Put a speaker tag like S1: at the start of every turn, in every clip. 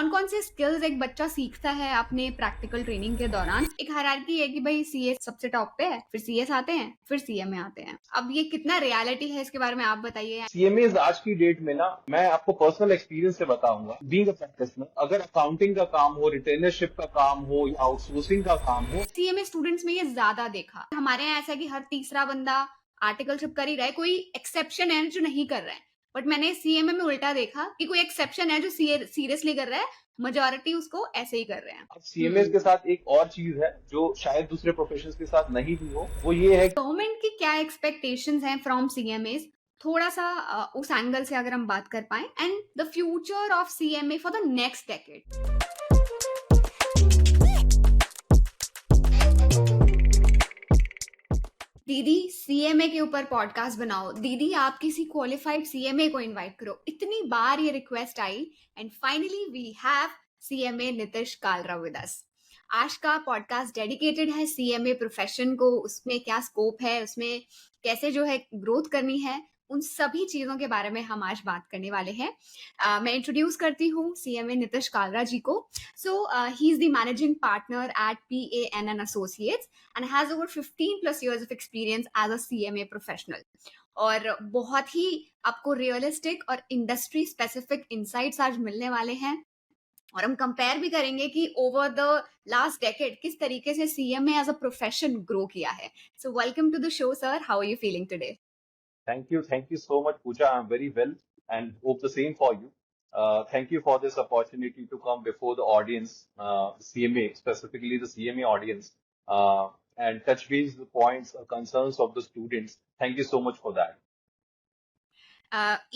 S1: कौन कौन से स्किल्स एक बच्चा सीखता है अपने प्रैक्टिकल ट्रेनिंग के दौरान? एक हायरार्की है कि भाई सीए सबसे टॉप पे है, फिर सीएस आते हैं, फिर सीएमए आते हैं। अब ये कितना रियलिटी है इसके बारे में आप बताइए।
S2: सीएमए आज की डेट में ना, मैं आपको पर्सनल एक्सपीरियंस से बताऊंगा। बीइंग अ प्रैक्टिशनर, अगर अकाउंटिंग का काम हो, रिटेनरशिप का काम हो या आउटसोर्सिंग का काम हो,
S1: सीएमए स्टूडेंट्स में ये ज्यादा देखा। हमारे यहाँ ऐसा है कि हर तीसरा बंदा आर्टिकलशिप कर ही रहा है, कोई एक्सेप्शन है जो नहीं कर रहा है। बट मैंने सीएमए में उल्टा देखा कि कोई एक्सेप्शन है जो सीरियसली कर रहा है, मेजोरिटी उसको ऐसे ही कर रहे हैं।
S2: अब सीएमए के साथ एक और चीज है जो शायद दूसरे प्रोफेशन के साथ नहीं भी हो, वो ये है
S1: गवर्नमेंट की क्या एक्सपेक्टेशंस हैं फ्रॉम सीएमएस, थोड़ा सा उस एंगल से अगर हम बात कर पाए, and the future of CMA for the next decade. दीदी सीएमए के ऊपर पॉडकास्ट बनाओ, दीदी आप किसी क्वालिफाइड सीएमए को इनवाइट करो, इतनी बार ये रिक्वेस्ट आई, and finally we have CMA Nitish Kalra with us. आज का पॉडकास्ट डेडिकेटेड है सीएमए प्रोफेशन को, उसमें क्या स्कोप है, उसमें कैसे जो है ग्रोथ करनी है, उन सभी चीजों के बारे में हम आज बात करने वाले हैं। मैं इंट्रोड्यूस करती हूँ सीएमए नितिश कालरा जी को। So he is the managing partner at PANN Associates and has over 15 plus years of experience as a CMA professional. और बहुत ही आपको रियलिस्टिक और इंडस्ट्री स्पेसिफिक इंसाइट्स आज मिलने वाले हैं, और हम कंपेयर भी करेंगे कि ओवर द लास्ट डेकेड किस तरीके से CMA as a profession grow किया है। So welcome to the show sir, how are you feeling today?
S2: Thank you so much, Pooja. I'm very well and hope the same for you. Thank you for this opportunity to come before the audience, CMA, specifically the CMA audience, and touch base the points or concerns of the students. Thank you so much for that.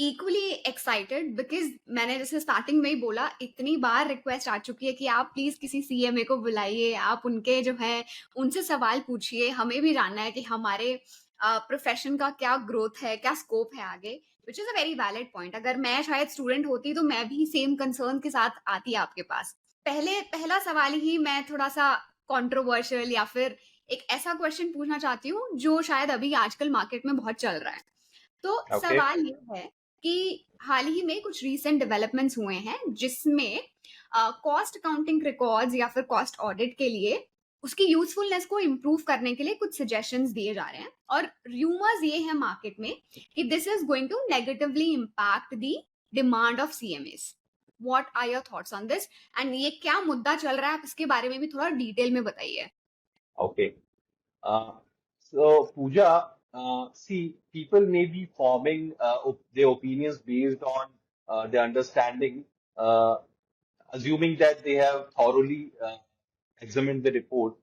S1: Equally excited because मैंने जैसे starting में ही बोला, इतनी बार request आ चुकी है कि आप please किसी सीएमए को बुलाइए, आप उनके जो है उनसे सवाल पूछिए, हमें भी जानना है कि हमारे प्रोफेशन का क्या ग्रोथ है, क्या स्कोप है आगे, which is a very valid point. अगर मैं शायद स्टूडेंट होती तो मैं भी सेम कंसर्न के साथ आती आपके पास। पहला सवाल ही मैं थोड़ा सा कंट्रोवर्शियल या फिर एक ऐसा क्वेश्चन पूछना चाहती हूँ जो शायद अभी आजकल मार्केट में बहुत चल रहा है। तो
S2: Okay.
S1: सवाल ये है कि हाल ही में कुछ रीसेंट डेवलपमेंट्स हुए हैं जिसमें कॉस्ट अकाउंटिंग रिकॉर्ड्स या फिर कॉस्ट ऑडिट के लिए उसकी यूजफुलनेस को इम्प्रूव करने के लिए कुछ सजेशंस दिए जा रहे हैं, और रूमर्स ये है मार्केट में कि this is going to negatively impact the demand of CMAs. What are your thoughts on this, and ये क्या मुद्दा चल रहा है, आप इसके बारे में भी थोड़ा डिटेल में बताइए।
S2: Okay. So, Pooja, see, people may be forming their opinions based on their understanding, uh, assuming that they have thoroughly examined the report.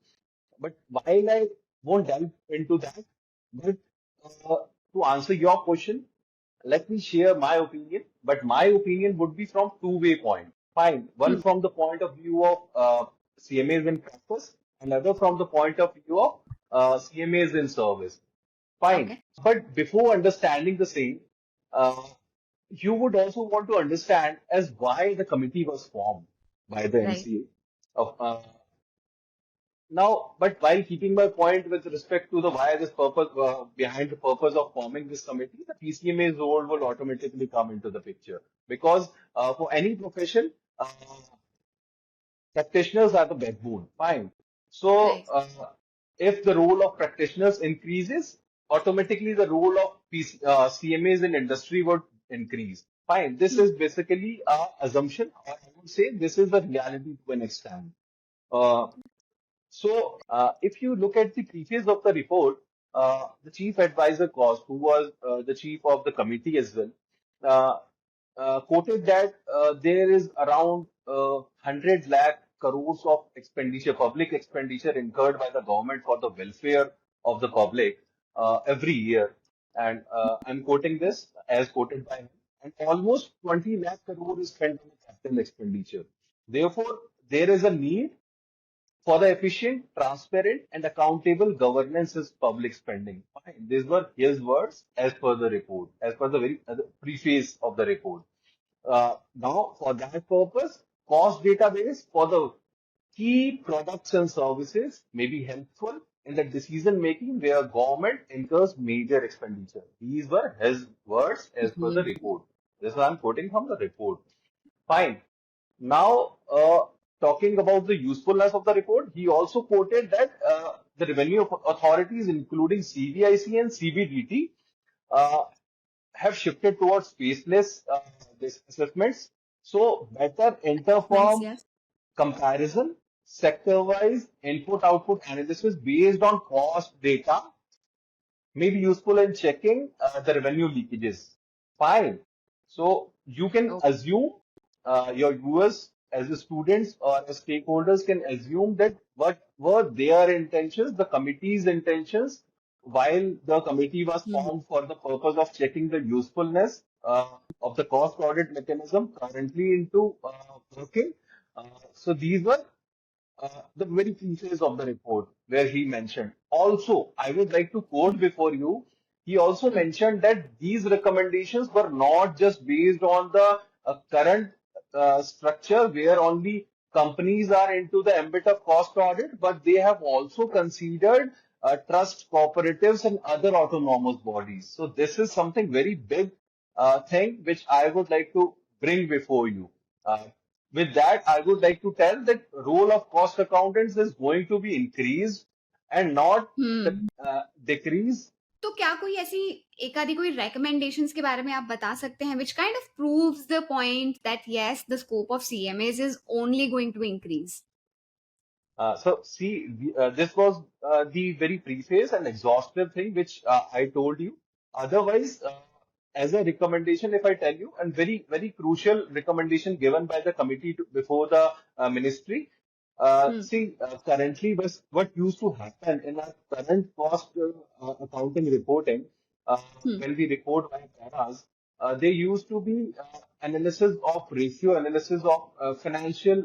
S2: But while I won't delve into that, but uh, to answer your question, let me share my opinion. But my opinion would be from two-way point. Fine, one from the point of view of CMAs in practice, another from the point of view of CMAs in service. Fine,
S1: okay.
S2: but before understanding the same, uh, you would also want to understand as why the committee was formed by the
S1: right.
S2: MCA. Of Now, but while keeping my point with respect to the why this purpose behind the purpose of forming this committee, the PCMA's role will automatically come into the picture because for any profession, practitioners are the backbone. Fine. So,
S1: right.
S2: if the role of practitioners increases, automatically the role of CMAs in industry would increase. Fine. This is basically a assumption. Or I would say this is the reality to an extent. Uh, if you look at the preface of the report, the chief advisor cost, who was the chief of the committee as well, uh, quoted that there is around 100 lakh crores of expenditure, public expenditure incurred by the government for the welfare of the public every year. And I'm quoting this as quoted by him. And almost 20 lakh crore is spent on capital expenditure. Therefore, there is a need for the efficient, transparent, and accountable governance is public spending. Fine. These were his words as per the report, as per the very preface of the report. Now, for that purpose, cost database for the key products and services may be helpful in the decision making where government incurs major expenditure. These were his words as per the report. This I'm quoting from the report. Fine. Now, talking about the usefulness of the report, he also quoted that the revenue authorities, including CBIC and CBDT, uh, have shifted towards faceless assessments. So, better
S1: Nice,
S2: inter-firm
S1: yes.
S2: comparison, sector-wise input-output analysis based on cost data may be useful in checking the revenue leakages. Fine. So you can
S1: Oh.
S2: assume your viewers as the students or as stakeholders can assume that what were their intentions, the committee's intentions, while the committee was
S1: Hmm.
S2: formed for the purpose of checking the usefulness of the cost audit mechanism currently into working. So these were the very pieces of the report where he mentioned. Also, I would like to quote before you. He also
S1: Hmm.
S2: mentioned that these recommendations were not just based on the current structure where only companies are into the ambit of cost audit, but they have also considered trust cooperatives and other autonomous bodies. So this is something very big thing which I would like to bring before you. Uh, with that, I would like to tell that role of cost accountants is going to be increased and not the
S1: Hmm.
S2: decrease.
S1: तो क्या कोई ऐसी एक आधी कोई recommendations के बारे में आप बता सकते हैं which kind of proves the point that yes, the scope of CMAs is only going to increase?
S2: So see, this was the very preface and exhaustive thing which I told you. Otherwise, as a recommendation, if I tell you, and very crucial recommendation given by the committee before the ministry.
S1: Hmm.
S2: See, currently, what used to happen in our current cost accounting reporting,
S1: Hmm.
S2: when we report by paras, they used to be analysis of ratio, analysis of financial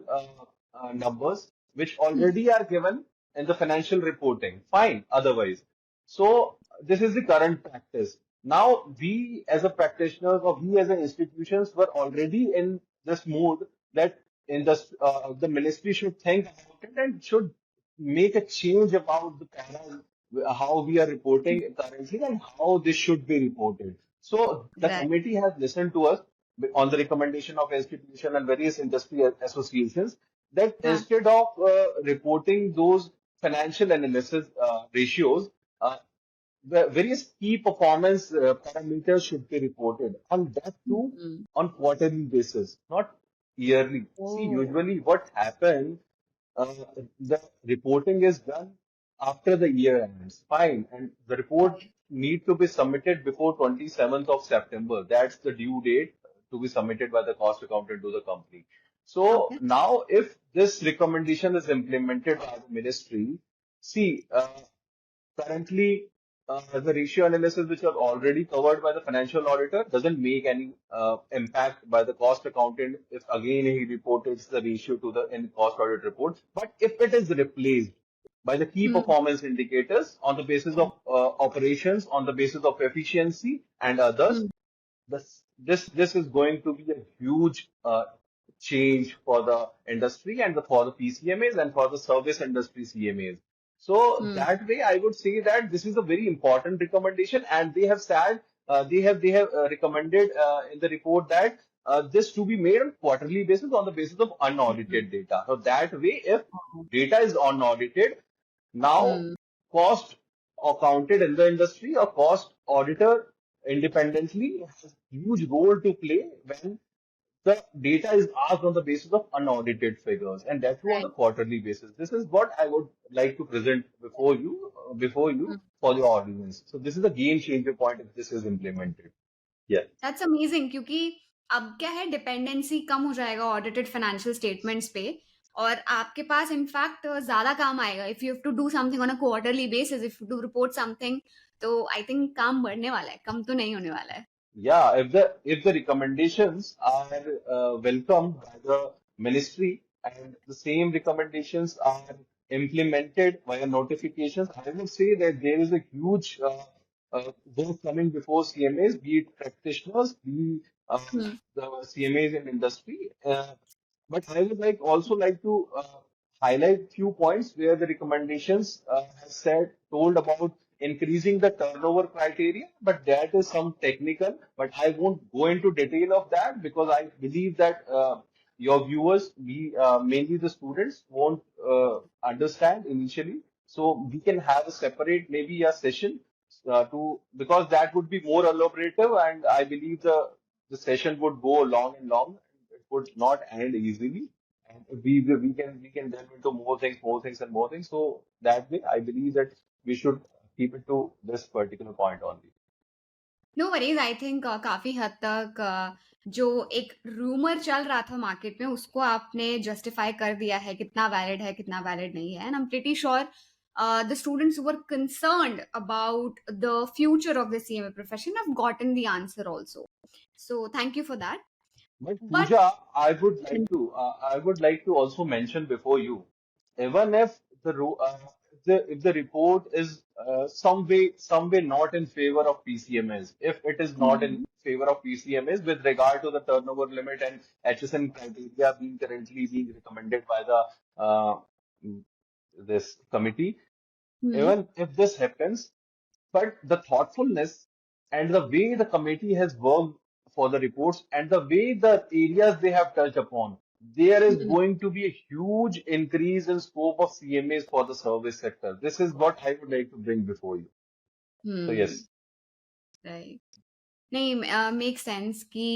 S2: numbers which
S1: Hmm.
S2: already are given in the financial reporting. Fine, otherwise. So this is the current practice. Now we as a practitioners or we as an institutions were already in this mood that in the ministry should think about it and should make a change about the paras, how we are reporting currently and how this should be reported. So the
S1: Right.
S2: committee has listened to us on the recommendation of institution and various industry associations that
S1: हाँ.
S2: instead of reporting those financial analysis ratios, uh, the various key performance parameters should be reported, and that too
S1: Hmm.
S2: on quarterly basis, not yearly. See,
S1: Oh.
S2: usually what happens, uh, the reporting is done after the year ends. Fine, and the report
S1: Right.
S2: need to be submitted before 27th of September. That's the due date to be submitted by the cost accountant to the company. So
S1: Okay.
S2: now, if this recommendation is implemented by the ministry, see, currently, the ratio analysis, which are already covered by the financial auditor, doesn't make any impact by the cost accountant if again he reports the ratio to the in cost audit report. But if it is replaced by the key
S1: Hmm.
S2: performance indicators on the basis of operations, on the basis of efficiency and others,
S1: Hmm.
S2: this is going to be a huge change for the industry and for the PCMAs and for the service industry CMAs. So
S1: Hmm.
S2: that way, I would say that this is a very important recommendation, and they have said they have recommended in the report that this to be made on quarterly basis on the basis of
S1: Hmm.
S2: unaudited data. So that way, if data is unaudited, now
S1: Hmm.
S2: cost accounted in the industry or cost auditor independently has huge role to play when the data is asked on the basis of unaudited figures, and that too on a
S1: Right.
S2: quarterly basis. This is what I would like to present before
S1: Hmm.
S2: you for the audience. So this is a game changer point if this is implemented. Yeah.
S1: That's amazing क्योंकि अब क्या है dependency कम हो जाएगा audited financial statements पे और आपके पास in fact ज्यादा काम आएगा if you have to do something on a quarterly basis if you to report something तो आई थिंक काम बढ़ने वाला है कम तो नहीं होने वाला है
S2: Yeah, if the recommendations are welcomed by the ministry and the same recommendations are implemented via notifications, I would say that there is a huge work coming before CMAs, be it practitioners, be uh,
S1: Hmm.
S2: the CMAs in industry. But I would like to highlight few points where the recommendations have told about increasing the turnover criteria, but that is some technical, but I won't go into detail of that because I believe that your viewers, mainly the students, won't understand initially. So we can have a separate maybe a session to because that would be more elaborative, and I believe the session would go long and long. It would not end easily, and we can delve into more things, and more things. So that way, I believe that we should keep it to this particular point only.
S1: No worries I think काफी हद तक जो एक rumour चल रहा था market में उसको आपने जस्टिफाई कर दिया है कितना वैलिड है कितना वैलिड नहीं है and I am pretty sure the students were concerned about the future of the CMA profession have gotten the answer also so thank you for that
S2: But
S1: but
S2: Pooja, I would like to also mention before you, even if if the report is some way not in favor of PCMS, if it is not in favor of PCMS with regard to the turnover limit and HSN criteria currently being recommended by the this committee, even if this happens, but the thoughtfulness and the way the committee has worked for the reports and the way the areas they have touched upon, there is going to be a huge increase in scope of CMAs for the service sector. This is what I would like to bring before you. So yes,
S1: right नहीं make sense कि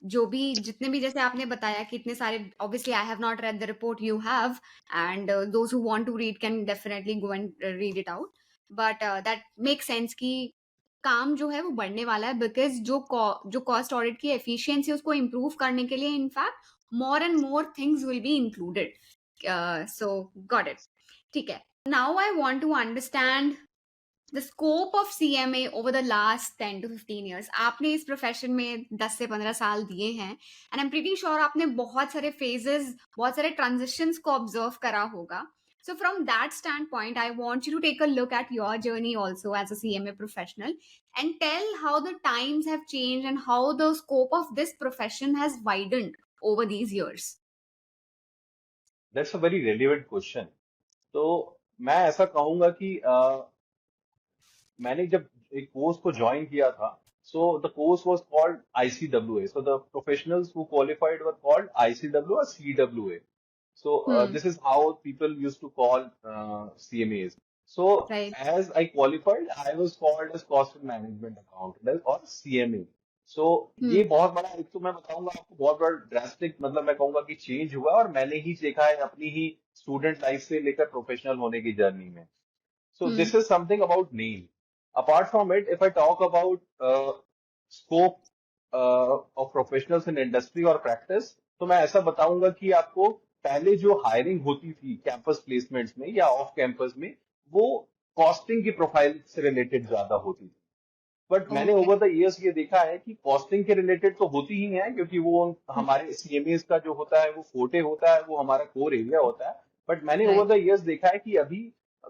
S1: जो भी जितने भी जैसे आपने बताया कि इतने सारे obviously I have not read the report you have and those who want to read can definitely go and read it out but that make sense कि काम जो है वो बढ़ने वाला है बिकॉज जो कॉस्ट ऑडिट की एफिशिएंसी उसको इम्प्रूव करने के लिए in fact more and more things will be included so got it ठीक है now I want to understand the scope of CMA over the last 10 to 15 years आपने इस प्रोफेशन में 10 से 15 साल दिए हैं and I am pretty sure आपने बहुत सारे फेजेस बहुत सारे ट्रांजिशंस को ऑब्जर्व करा होगा so from that standpoint I want you to take a look at your journey also as a CMA professional and tell how the times have changed and how the scope of this profession has widened over these years.
S2: that's a very relevant question. तो मैं ऐसा कहूंगा कि मैंने जब एक course को join किया था, so the course was called ICWA. So the professionals who qualified were called ICW और CWA. So this is how people used to call CMAs. So
S1: Right.
S2: as I qualified, I was called as cost and management accountant or CMA. So ये बहुत बड़ा, एक तो मैं बताऊंगा आपको, बहुत बड़ा ड्रास्टिक, मतलब मैं कहूंगा कि चेंज हुआ, और मैंने ही देखा है अपनी ही स्टूडेंट लाइफ से लेकर प्रोफेशनल होने की जर्नी में. So this is something about name. Apart from it, if I talk about scope of professionals in industry और practice, तो मैं ऐसा बताऊंगा कि आपको पहले जो हायरिंग होती थी कैंपस प्लेसमेंट्स में या ऑफ कैंपस में, वो कॉस्टिंग की प्रोफाइल से रिलेटेड ज्यादा होती थी. बट मैंने
S1: Okay.
S2: ओवर द इयर्स ये देखा है कि कॉस्टिंग के रिलेटेड तो होती ही है, क्योंकि वो हमारे सीएमएस का जो होता है वो फोटे होता है, वो हमारा कोर एरिया होता है. बट मैंने ओवर
S1: Right.
S2: द इयर्स देखा है कि अभी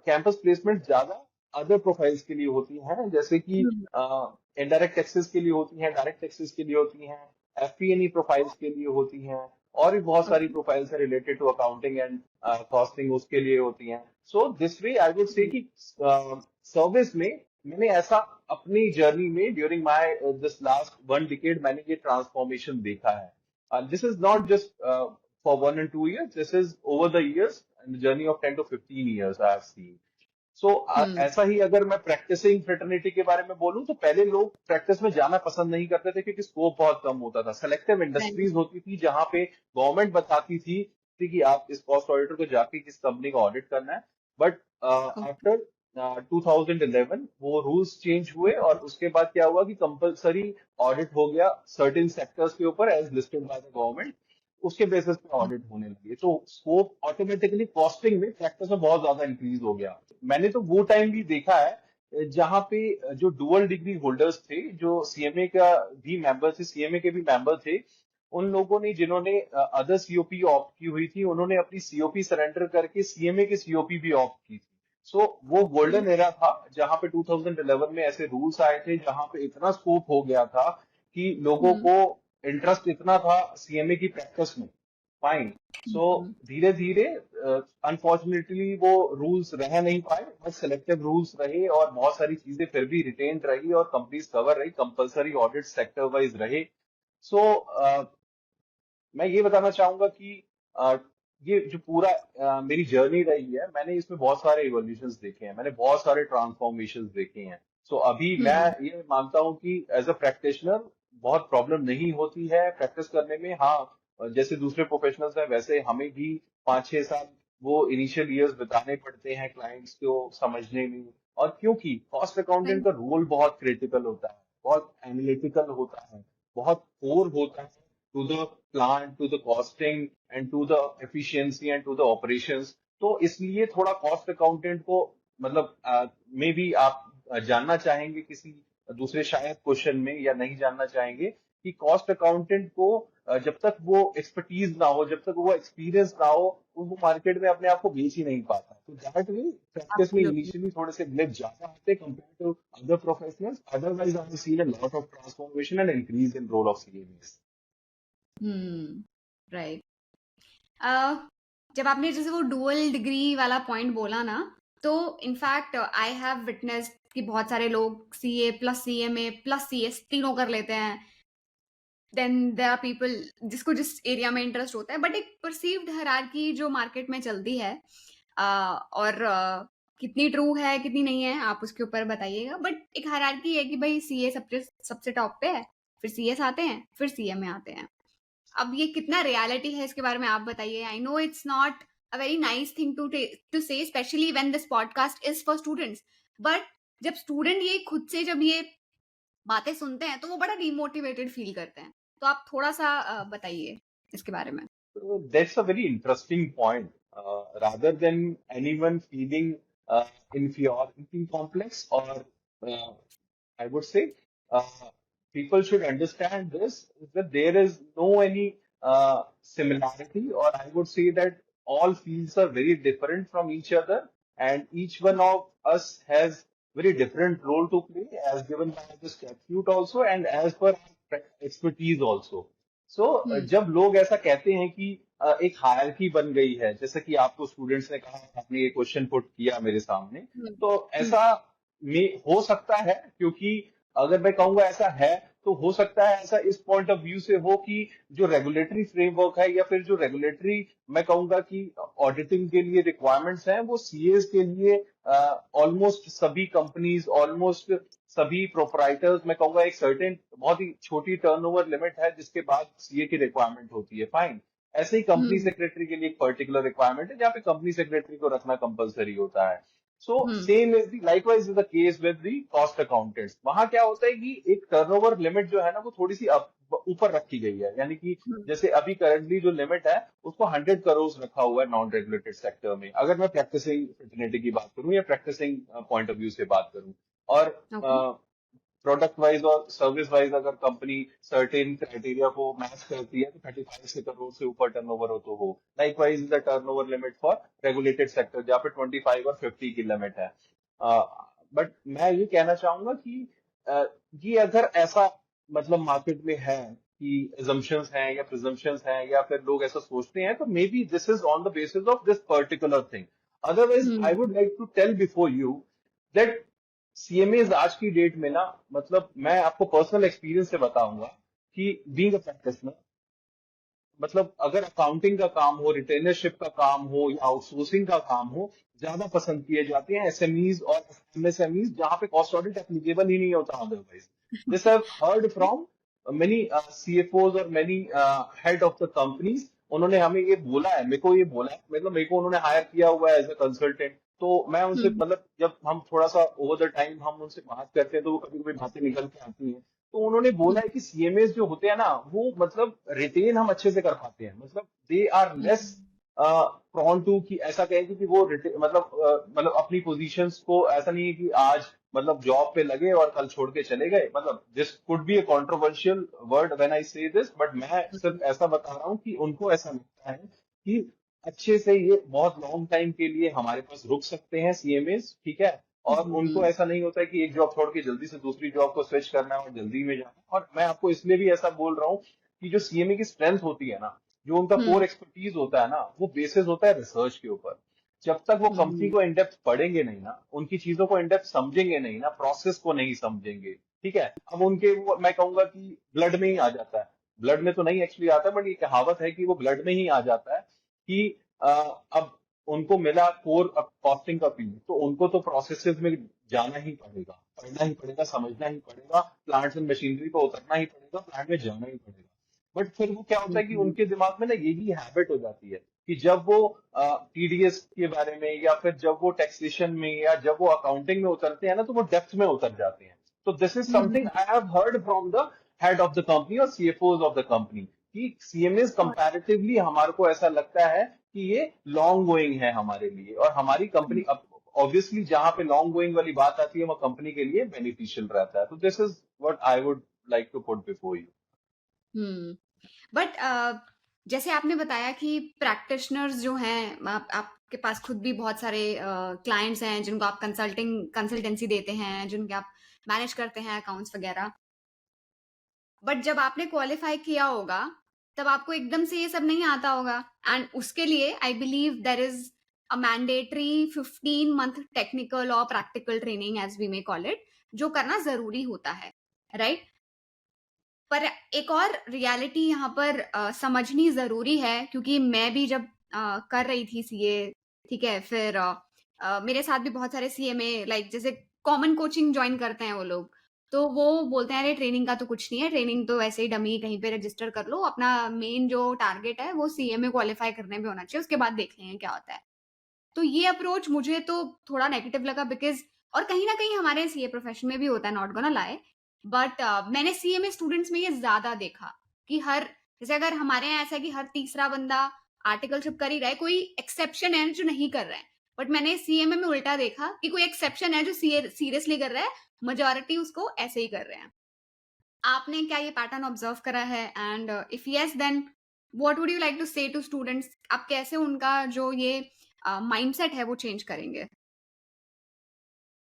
S2: कैंपस प्लेसमेंट ज्यादा अदर प्रोफाइल्स के लिए होती हैं, जैसे कि इनडायरेक्ट टैक्सेस के लिए होती हैं, डायरेक्ट टैक्सेस के लिए होती हैं, एफपीएनई प्रोफाइल्स के लिए होती हैं, और भी बहुत सारी
S1: Okay.
S2: प्रोफाइल्स है related to accounting and costing, उसके लिए होती हैं. So this way I would say कि सर्विस में मैंने ऐसा अपनी जर्नी में during my this last 1 decade मैंने ये ट्रांसफॉर्मेशन देखा है. This is not just for 1 and 2 years, this is over the years and journey of 10 to 15 years I have seen. So ऐसा ही अगर मैं प्रैक्टिसिंग फ्रेटर्निटी के बारे में बोलूं, तो पहले लोग प्रैक्टिस में जाना पसंद नहीं करते थे क्योंकि स्कोप बहुत कम होता था. Selective
S1: Right.
S2: इंडस्ट्रीज होती थी जहां पे गवर्नमेंट बताती थी कि आप इस कॉस्ट ऑडिटर को जाके किस कंपनी का ऑडिट करना है. But
S1: Okay.
S2: आफ्टर 2011 वो रूल्स चेंज हुए, और उसके बाद क्या हुआ कि कंपलसरी ऑडिट हो गया सर्टेन सेक्टर्स के ऊपर as listed by the government. उसके बेसिस पे ऑडिट होने लगे, तो स्कोप ऑटोमेटिकली कॉस्टिंग में प्रैक्टिस में बहुत ज्यादा इंक्रीज हो गया. मैंने तो वो टाइम भी देखा है जहां पे जो डुअल डिग्री होल्डर्स थे, जो सीएमए का भी मेंबर थे, सीएमए के भी मेंबर थे, उन लोगों ने जिन्होंने अदर सीओपी ऑप्ट की हुई थी, उन्होंने अपनी सीओपी सरेंडर करके सीएमए की सीओपी भी ऑप्ट की थी. सो वो गोल्डन एरा था जहां पे 2011 में ऐसे रूल्स आए थे जहां पे इतना स्कोप हो गया था कि लोगों को इंटरेस्ट इतना था सीएमए की प्रैक्टिस में. फाइन. सो धीरे धीरे अनफॉर्चुनेटली वो रूल्स रह नहीं पाए, बस सेलेक्टिव रूल्स रहे, और बहुत सारी चीजें फिर भी रिटेन रही और कंपनीज कवर रही, कंपलसरी ऑडिट सेक्टर वाइज रहे. सो मैं ये बताना चाहूंगा कि अ, ये जो पूरा मेरी जर्नी रही है, मैंने इसमें बहुत सारे इवोल्यूशंस देखे हैं, मैंने बहुत सारे ट्रांसफॉर्मेशंस देखे हैं। सो अभी मैं
S1: हम्म।
S2: ये मानता हूँ कि एज अ प्रैक्टिशनर बहुत प्रॉब्लम नहीं होती है प्रैक्टिस करने में। हाँ, जैसे दूसरे प्रोफेशनल्स हैं वैसे हमें भी 5-6 साल वो इनिशियल ईयर्स बिताने पड़ते हैं क्लाइंट्स को समझने में। और क्योंकि कॉस्ट अकाउंटेंट
S1: Right.
S2: का रोल बहुत क्रिटिकल होता है, बहुत एनालिटिकल होता है, बहुत कोर होता है to the plan, to the costing and to the efficiency and to the operations. तो इसलिए थोड़ा कॉस्ट अकाउंटेंट को मतलब मे बी आप जानना चाहेंगे किसी दूसरे शायद क्वेश्चन में, या नहीं जानना चाहेंगे कि कॉस्ट अकाउंटेंट को जब तक वो एक्सपर्टीज ना हो, जब तक वो एक्सपीरियंस ना हो, वो मार्केट में अपने आप को बेच ही नहीं पाता। तो दैट वे प्रैक्टिस में
S1: Absolutely.
S2: इनिशियली थोड़े से ग्लिच ज्यादा आते हैं compare to other professionals. Otherwise I seen a lot of transformation and increase in role of CMAs.
S1: Hmm. Right. जब आपने जैसे वो डुअल डिग्री वाला पॉइंट बोला ना, तो इनफैक्ट आई हैव विटनेस्ड कि बहुत सारे लोग CA plus CMA plus CS तीनों कर लेते हैं। देन देयर आर पीपल जिसको जिस एरिया में इंटरेस्ट होता है, बट एक परसीव्ड हायरार्की जो मार्केट में चलती है, और कितनी ट्रू है कितनी नहीं है आप उसके ऊपर बताइएगा, बट एक हायरार्की है कि भाई सीए सबसे सबसे टॉप पे है, फिर सीएस आते हैं, फिर सीएमए आते हैं। अब ये कितना रियलिटी है इसके बारे में आप बताइए। I know it's not a very nice thing to say, specially when this podcast is for students, but जब स्टूडेंट ये खुद से जब ये बातें सुनते हैं तो वो बड़ा डिमोटिवेटेड फील करते हैं। तो आप थोड़ा सा बताइए इसके बारे में।
S2: So that's a very interesting point. Rather than anyone feeling inferiority complex, or I would say uh, people should understand this, that there is no any similarity, or I would say that all fields are very different from each other, and each one of us has very different role to play as given by the statute also, and as per our expertise also. सो
S1: हम्म।
S2: जब लोग ऐसा कहते हैं कि एक hierarchy बन गई है, जैसे कि आपको स्टूडेंट्स ने कहा, आपने ये क्वेश्चन पुट किया मेरे सामने,
S1: हम्म।
S2: तो
S1: हम्म।
S2: ऐसा में हो सकता है, क्योंकि अगर मैं कहूंगा ऐसा है, तो हो सकता है ऐसा इस पॉइंट ऑफ व्यू से हो कि जो रेगुलेटरी फ्रेमवर्क है, या फिर जो रेगुलेटरी मैं कहूंगा कि ऑडिटिंग के लिए रिक्वायरमेंट्स हैं, वो सीएस के लिए ऑलमोस्ट सभी कंपनीज, ऑलमोस्ट सभी प्रोपराइटर्स, मैं कहूंगा एक सर्टेन बहुत ही छोटी टर्नओवर लिमिट है जिसके बाद सीए की रिक्वायरमेंट होती है, फाइन। ऐसे ही कंपनी
S1: हम्म।
S2: सेक्रेटरी के लिए एक पर्टिकुलर रिक्वायरमेंट है जहाँ पे कंपनी सेक्रेटरी को रखना कंपलसरी होता है। So
S1: hmm.
S2: Same is the likewise is the case with the cost accountants. वहां क्या होता है कि एक टर्नओवर लिमिट जो है ना, वो थोड़ी सी ऊपर रखी गई है, यानी कि
S1: हम्म।
S2: जैसे अभी करंटली जो लिमिट है उसको 100 करोड़ रखा हुआ है नॉन रेगुलेटेड सेक्टर में, अगर मैं प्रैक्टिसिंग फिटर्निटी की बात करूं या प्रैक्टिसिंग पॉइंट ऑफ व्यू से बात करूं। और
S1: ओके।
S2: प्रोडक्ट वाइज और सर्विस वाइज अगर कंपनी सर्टेन क्राइटेरिया को मैच करती है, तो 35 करोड़ से ऊपर टर्नओवर हो तो हो। Likewise the turnover limit for regulated sector जहाँ पे 25 और 50 की लिमिट है। बट मैं ये कहना चाहूंगा कि अ, ये अगर ऐसा मतलब मार्केट में है कि assumptions हैं या presumptions हैं, या फिर लोग ऐसा सोचते हैं, तो maybe this is on the basis of this particular thing. Otherwise I
S1: hmm.
S2: Would like to tell before you that CMAs आज की डेट में ना, मतलब मैं आपको पर्सनल एक्सपीरियंस से बताऊंगा कि बीइंग अ प्रैक्टिशनर, मतलब अगर अकाउंटिंग का काम हो, रिटेनरशिप का काम हो, या आउटसोर्सिंग का काम हो, ज्यादा पसंद किए जाते हैं एसएमईज और एमएसएमईज, जहां पे कॉस्ट ऑडिट एप्लीकेबल ही नहीं होता otherwise. This I heard from many CFOs और many head of the companies. उन्होंने हमें ये बोला है, मेरे को ये बोला है, मतलब मेरे को उन्होंने हायर किया हुआ है एज अ कंसल्टेंट। तो मैं उनसे
S1: हम्म।
S2: मतलब जब हम थोड़ा सा ओवर द टाइम हम उनसे बात करते हैं, तो वो कभी कभी बातें निकल के आती हैं। तो उन्होंने बोला है कि सीएमएस जो होते हैं ना, वो मतलब रिटेन हम अच्छे से कर पाते हैं, मतलब they are less
S1: hmm.
S2: Prone to कि ऐसा कहेंगे कि वो मतलब अपनी पोजीशंस को, ऐसा नहीं है कि आज मतलब जॉब पे लगे और कल छोड़ के चले गए। मतलब this could be A controversial word when I से दिस, बट मैं सिर्फ ऐसा बता रहा हूँ कि उनको ऐसा लगता है कि अच्छे से ये बहुत लॉन्ग टाइम के लिए हमारे पास रुक सकते हैं सीएमएस, ठीक है। और उनको
S1: हम्म।
S2: ऐसा नहीं होता है कि एक जॉब छोड़ के जल्दी से दूसरी जॉब को स्विच करना है और जल्दी में जाना है। और मैं आपको इसलिए भी ऐसा बोल रहा हूँ कि जो सीएमए की स्ट्रेंथ होती है ना, जो उनका कोर
S1: हम्म।
S2: एक्सपर्टीज होता है ना, वो बेसिस होता है रिसर्च के ऊपर। जब तक वो कंपनी
S1: हम्म।
S2: को इनडेप्थ पढ़ेंगे नहीं ना, उनकी चीजों को इनडेप्थ समझेंगे नहीं ना, प्रोसेस को नहीं समझेंगे, ठीक है, अब उनके वो मैं कहूंगा कि ब्लड में ही आ जाता है। ब्लड में तो नहीं एक्चुअली आता, बट ये कहावत है कि वो ब्लड में ही आ जाता है कि अब उनको मिला कोर कॉस्टिंग का फील्ड, तो उनको तो प्रोसेसेस में जाना ही पड़ेगा, पढ़ना ही पड़ेगा, समझना ही पड़ेगा, प्लांट्स एंड मशीनरी पे उतरना ही पड़ेगा, प्लांट में जाना ही पड़ेगा। बट फिर वो क्या होता है कि
S1: हम्म,
S2: उनके दिमाग में ना यही हैबिट हो जाती है कि जब वो टीडीएस के बारे में या फिर जब वो टैक्सेशन में या जब वो अकाउंटिंग में उतरते हैं ना, तो वो डेप्थ में उतर जाते हैं। तो this is something
S1: hmm,
S2: I have heard from the head of the company और सीएफओज ऑफ द कंपनी कि सीएमएस कंपैरेटिवली हमारे को ऐसा लगता है कि ये लॉन्ग गोइंग है हमारे लिए, और हमारी कंपनी अब ऑब्वियसली जहां पे लॉन्ग गोइंग वाली बात आती है वो कंपनी के लिए बेनिफिशियल रहता है। तो this is what I would like to put before you.
S1: Hmm. But जैसे आपने बताया कि प्रैक्टिशनर्स जो हैं, आपके पास खुद भी बहुत सारे क्लाइंट्स हैं जिनको आप कंसल्टेंसी देते हैं, जिनके आप मैनेज करते हैं अकाउंट्स वगैरह। बट जब आपने क्वालिफाई किया होगा, तब आपको एकदम से ये सब नहीं आता होगा। एंड उसके लिए I believe there is a mandatory 15 month technical और practical training, as we may call it, जो करना जरूरी होता है, राइट? पर एक और रियलिटी यहाँ पर समझनी जरूरी है, क्योंकि मैं भी जब कर रही थी सीए, ठीक है, फिर मेरे साथ भी बहुत सारे सीएमए लाइक जैसे कॉमन कोचिंग ज्वाइन करते हैं वो लोग। तो वो बोलते हैं अरे ट्रेनिंग का तो कुछ नहीं है, ट्रेनिंग तो वैसे ही डमी कहीं पे रजिस्टर कर लो, अपना मेन जो टारगेट है वो सीएमए क्वालिफाई करने में होना चाहिए, उसके बाद देख लेंगे क्या होता है। तो ये अप्रोच मुझे तो थोड़ा नेगेटिव लगा, बिकॉज और कहीं ना कहीं हमारे सीए प्रोफेशन में भी होता है, नॉट गोना लाए। बट मैंने सीए में स्टूडेंट्स में ये ज्यादा देखा कि हर, जैसे अगर हमारे यहाँ ऐसा है कि हर तीसरा बंदा आर्टिकलशिप कर ही रहा है, कोई एक्सेप्शन है जो नहीं कर रहा है। बट मैंने सीएमए में उल्टा देखा कि कोई एक्सेप्शन है जो सीरियसली कर रहा है, मेजोरिटी उसको ऐसे ही कर रहे हैं। आपने क्या ये पैटर्न ऑब्जर्व करा है? And if yes, then what would you like to say to students? आप कैसे उनका जो ये माइंडसेट है वो चेंज करेंगे?